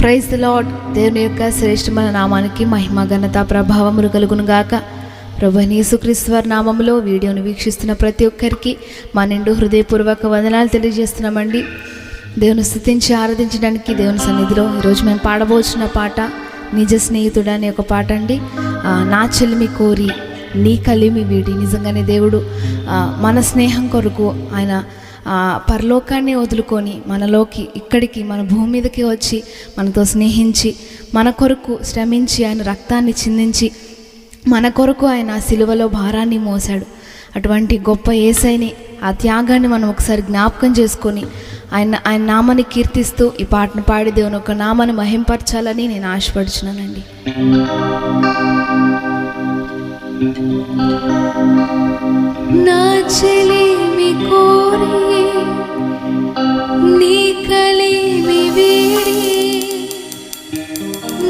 Praise the lord. దేవుని యొక్క శ్రేష్టమైన నామానికి మహిమ ఘనత ప్రభావములు కలుగును గాక. ప్రభువైన యేసుక్రీస్తు వారి నామములో వీడియోను వీక్షిస్తున్న ప్రతి ఒక్కరికి మా నిండు హృదయపూర్వక వందనాలు తెలియజేస్తున్నామండి. దేవుని స్తుతించి ఆరాధించడానికి దేవుని సన్నిధిలో ఈరోజు మేము పాడబోచున్న పాట నిజ స్నేహితుడు అనే ఒక పాట అండి. నా చెలిమి కోరి నీ కలిమి వీడి. నిజంగానే దేవుడు మన స్నేహం కొరకు ఆయన పరలోకాన్ని వదులుకొని మనలోకి ఇక్కడికి మన భూమి మీదకి వచ్చి మనతో స్నేహించి మన కొరకు శ్రమించి ఆయన రక్తాన్ని చిందించి మన కొరకు ఆయన సిలువలో భారాన్ని మోసాడు. అటువంటి గొప్ప యేసయ్యని ఆ త్యాగాన్ని మనం ఒకసారి జ్ఞాపకం చేసుకొని ఆయన నామాన్ని కీర్తిస్తూ ఈ పాటను పాడి దేవుని ఒక నామాన్ని మహింపరచాలని నేను ఆశపడుచున్నానండి. నా చెలిమి కోరి నీ కలిమి వీడి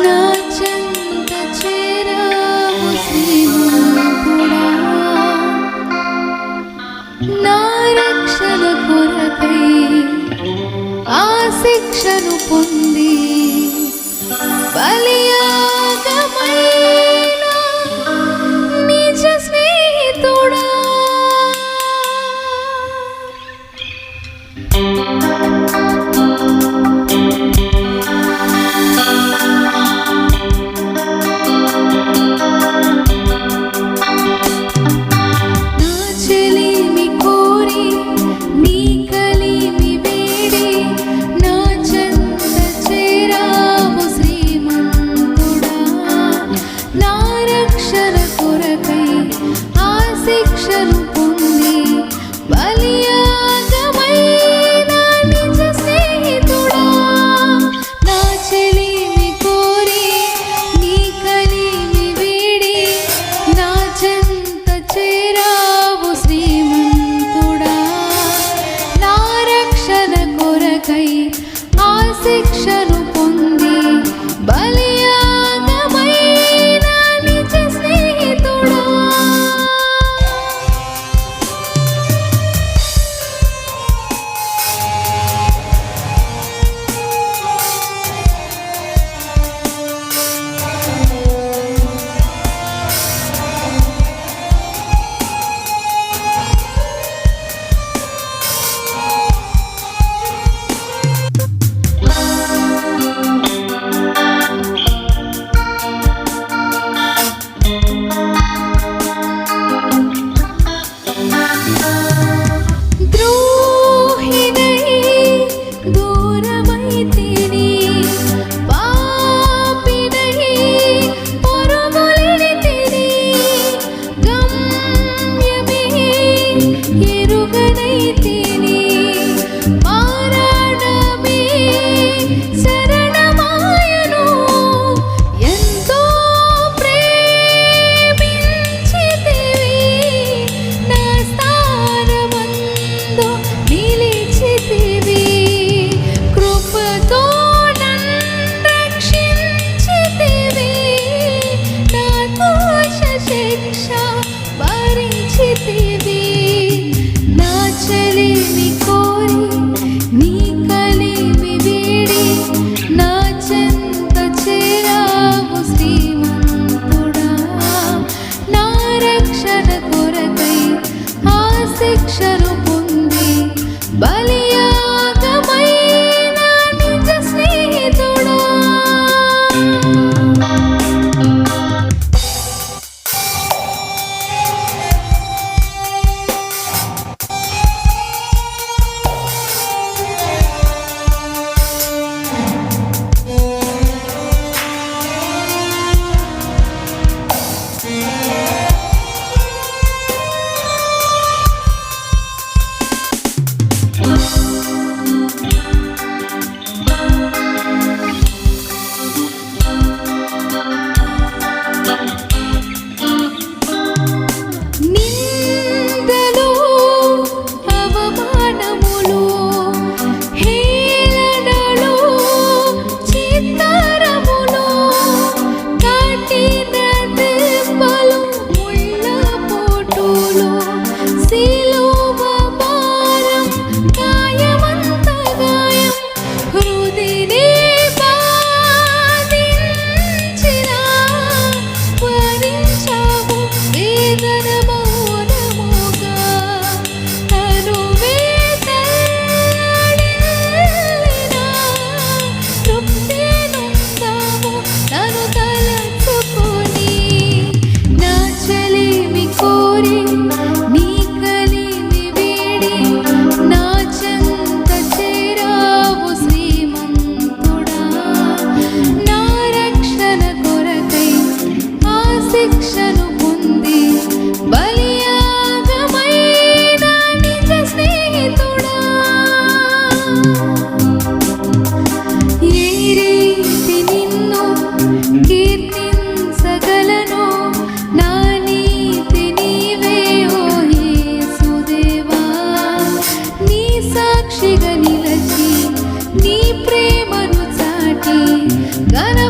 నా చెంత చేరావు శ్రీమంతుడా. నా రక్షణ కొరకై ఆ శిక్షను పొంది బలియాగమైన నిజ స్నేహితుడా. ఘన